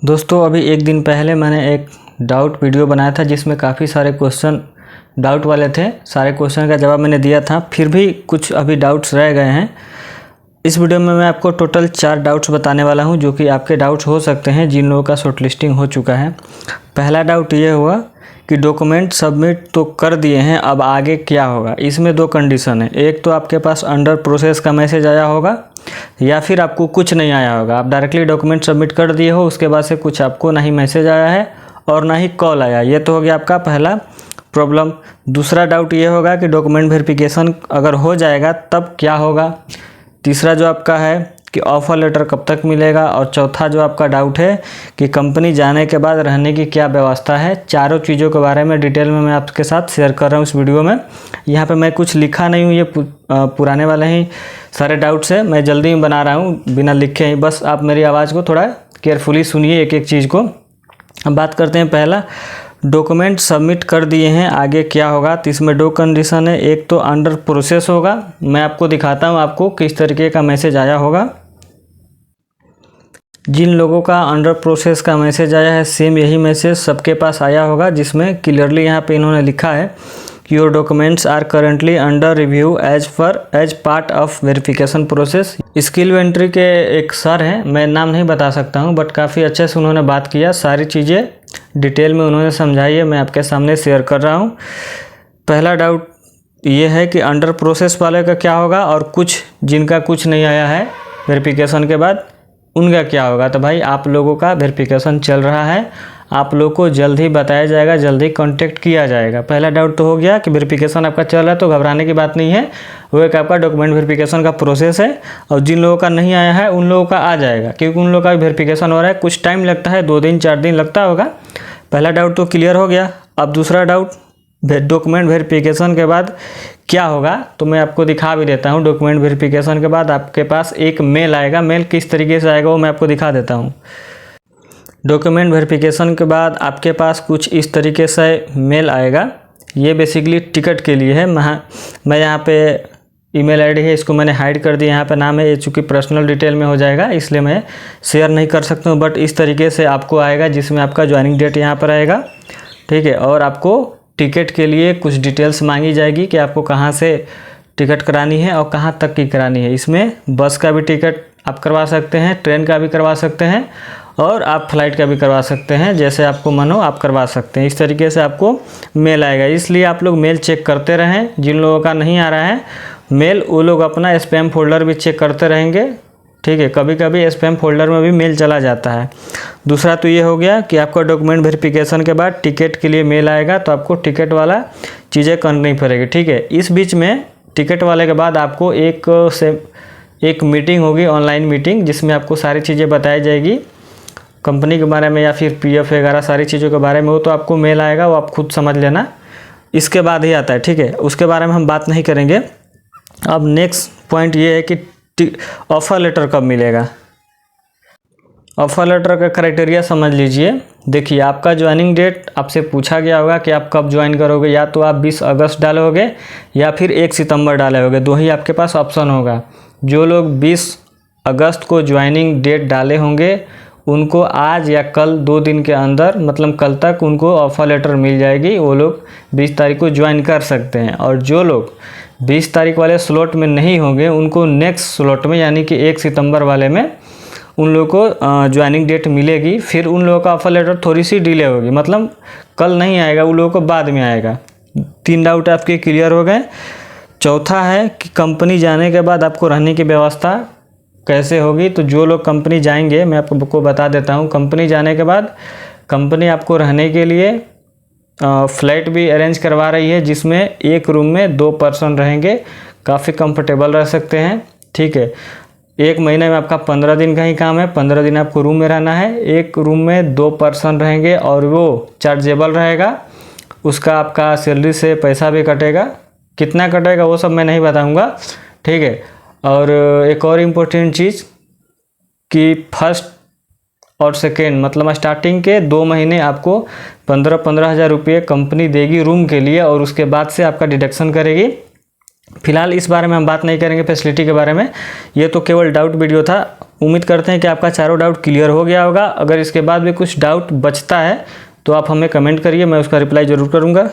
दोस्तों अभी एक दिन पहले मैंने एक डाउट वीडियो बनाया था जिसमें काफ़ी सारे क्वेश्चन डाउट वाले थे। सारे क्वेश्चन का जवाब मैंने दिया था, फिर भी कुछ अभी डाउट्स रह गए हैं। इस वीडियो में मैं आपको टोटल 4 डाउट्स बताने वाला हूं जो कि आपके डाउट्स हो सकते हैं जिन लोगों का शॉर्ट लिस्टिंग हो चुका है। पहला डाउट ये हुआ कि डॉक्यूमेंट सबमिट तो कर दिए हैं, अब आगे क्या होगा। इसमें 2 कंडीशन है, एक तो आपके पास अंडर प्रोसेस का मैसेज आया होगा या फिर आपको कुछ नहीं आया होगा। आप डायरेक्टली डॉक्यूमेंट सबमिट कर दिए हो, उसके बाद से कुछ आपको ना ही मैसेज आया है और ना ही कॉल आया। ये तो हो गया आपका पहला प्रॉब्लम। दूसरा डाउट ये होगा कि डॉक्यूमेंट वेरिफिकेशन अगर हो जाएगा तब क्या होगा। तीसरा जो आपका है कि ऑफ़र लेटर कब तक मिलेगा। और चौथा जो आपका डाउट है कि कंपनी जाने के बाद रहने की क्या व्यवस्था है। चारों चीज़ों के बारे में डिटेल में मैं आपके साथ शेयर कर रहा हूँ इस वीडियो में। यहाँ पे मैं कुछ लिखा नहीं हूँ, ये पुराने वाले ही सारे डाउट्स है, मैं जल्दी में बना रहा हूँ बिना लिखे ही। बस आप मेरी आवाज़ को थोड़ा केयरफुली सुनिए एक एक चीज़ को। अब बात करते हैं पहला, डॉक्यूमेंट सबमिट कर दिए हैं, आगे क्या होगा। तो इसमें 2 कंडीशन है, एक तो अंडर प्रोसेस होगा। मैं आपको दिखाता हूँ आपको किस तरीके का मैसेज आया होगा। जिन लोगों का अंडर प्रोसेस का मैसेज आया है सेम यही मैसेज सबके पास आया होगा, जिसमें क्लियरली यहाँ पे इन्होंने लिखा है कि your documents are currently under review as part of verification process. Skill entry के एक सर हैं, मैं नाम नहीं बता सकता हूँ, बट काफ़ी अच्छे से उन्होंने बात किया, सारी चीज़ें डिटेल में उन्होंने समझाई है, मैं आपके सामने शेयर कर रहा हूँ। पहला डाउट ये है कि अंडर प्रोसेस वाले का क्या होगा और कुछ जिनका कुछ नहीं आया है वेरिफिकेशन के बाद उनका क्या होगा। तो भाई आप लोगों का वेरिफिकेशन चल रहा है, आप लोग को जल्द ही बताया जाएगा, जल्द ही कॉन्टेक्ट किया जाएगा। पहला डाउट तो हो गया कि वेरिफिकेशन आपका चल रहा है, तो घबराने की बात नहीं है। वो एक आपका डॉक्यूमेंट वेरिफिकेशन का प्रोसेस है और जिन लोगों का नहीं आया है उन लोगों का आ जाएगा, क्योंकि उन लोगों का वेरिफिकेशन हो रहा है, कुछ टाइम लगता है, 2 दिन 4 दिन लगता होगा। पहला डाउट तो क्लियर हो गया। अब दूसरा डाउट, डॉक्यूमेंट वेरिफिकेशन के बाद क्या होगा, तो मैं आपको दिखा भी देता हूँ। डॉक्यूमेंट वेरिफिकेशन के बाद आपके पास एक मेल आएगा, मेल किस तरीके से आएगा वो मैं आपको दिखा देता हूँ। डॉक्यूमेंट वेरिफिकेशन के बाद आपके पास कुछ इस तरीके से मेल आएगा। ये बेसिकली टिकट के लिए है। मैं यहाँ पे ईमेल आईडी है, इसको मैंने हाइड कर दिया, यहाँ पे नाम है, ये चूँकि पर्सनल डिटेल में हो जाएगा इसलिए मैं शेयर नहीं कर सकता हूँ। बट इस तरीके से आपको आएगा जिसमें आपका ज्वाइनिंग डेट यहाँ पर आएगा, ठीक है। और आपको टिकट के लिए कुछ डिटेल्स मांगी जाएगी कि आपको कहाँ से टिकट करानी है और कहाँ तक की करानी है। इसमें बस का भी टिकट आप करवा सकते हैं, ट्रेन का भी करवा सकते हैं और आप फ्लाइट का भी करवा सकते हैं, जैसे आपको मन हो आप करवा सकते हैं। इस तरीके से आपको मेल आएगा, इसलिए आप लोग मेल चेक करते रहें। जिन लोगों का नहीं आ रहा है मेल, वो लोग अपना स्पैम फोल्डर भी चेक करते रहेंगे, ठीक है। कभी कभी स्पैम फोल्डर में भी मेल चला जाता है। दूसरा तो ये हो गया कि आपका डॉक्यूमेंट वेरिफिकेशन के बाद टिकट के लिए मेल आएगा, तो आपको टिकट वाला चीज़ें करनी पड़ेगी, ठीक है। इस बीच में टिकट वाले के बाद आपको एक मीटिंग होगी, ऑनलाइन मीटिंग, जिसमें आपको सारी चीज़ें बताई जाएगी कंपनी के बारे में या फिर पीएफ वगैरह सारी चीज़ों के बारे में। वो तो आपको मेल आएगा, वो आप खुद समझ लेना, इसके बाद ही आता है, ठीक है। उसके बारे में हम बात नहीं करेंगे। अब नेक्स्ट पॉइंट ये है कि ऑफ़र लेटर कब मिलेगा। ऑफ़र लेटर का क्राइटेरिया समझ लीजिए। देखिए, आपका ज्वाइनिंग डेट आपसे पूछा गया होगा कि आप कब ज्वाइन करोगे, या तो आप 20 अगस्त डालोगे या फिर 1 सितंबर डालोगे, 2 ही आपके पास ऑप्शन होगा। जो लोग 20 अगस्त को ज्वाइनिंग डेट डाले होंगे उनको आज या कल 2 दिन के अंदर, मतलब कल तक उनको ऑफ़र लेटर मिल जाएगी, वो लोग 20 तारीख को ज्वाइन कर सकते हैं। और जो लोग 20 तारीख वाले स्लॉट में नहीं होंगे उनको नेक्स्ट स्लॉट में, यानी कि 1 सितंबर वाले में उन लोगों को ज्वाइनिंग डेट मिलेगी। फिर उन लोगों का ऑफ़र लेटर थोड़ी सी डिले होगी, मतलब कल नहीं आएगा, उन लोगों को बाद में आएगा। 3 डाउट आपके क्लियर हो गए। चौथा है कि कंपनी जाने के बाद आपको रहने की व्यवस्था कैसे होगी। तो जो लोग कंपनी जाएंगे, मैं आपको बता देता हूँ, कंपनी जाने के बाद कंपनी आपको रहने के लिए फ्लैट भी अरेंज करवा रही है, जिसमें एक रूम में 2 पर्सन रहेंगे, काफ़ी कंफर्टेबल रह सकते हैं, ठीक है। 1 महीने में आपका 15 दिन का ही काम है, 15 दिन आपको रूम में रहना है। एक रूम में 2 पर्सन रहेंगे और वो चार्जेबल रहेगा। उसका आपका सैलरी से पैसा भी कटेगा, कितना कटेगा वो सब मैं नहीं बताऊंगा, ठीक है। और एक और इम्पोर्टेंट चीज़ कि फर्स्ट और सेकेंड, मतलब स्टार्टिंग के 2 महीने आपको 15-15 हज़ार रुपये कंपनी देगी रूम के लिए, और उसके बाद से आपका डिडक्शन करेगी फिलहाल इस बारे में हम बात नहीं करेंगे फैसिलिटी के बारे में, ये तो केवल डाउट वीडियो था। उम्मीद करते हैं कि आपका चारों डाउट क्लियर हो गया होगा। अगर इसके बाद भी कुछ डाउट बचता है तो आप हमें कमेंट करिए, मैं उसका रिप्लाई ज़रूर करूँगा।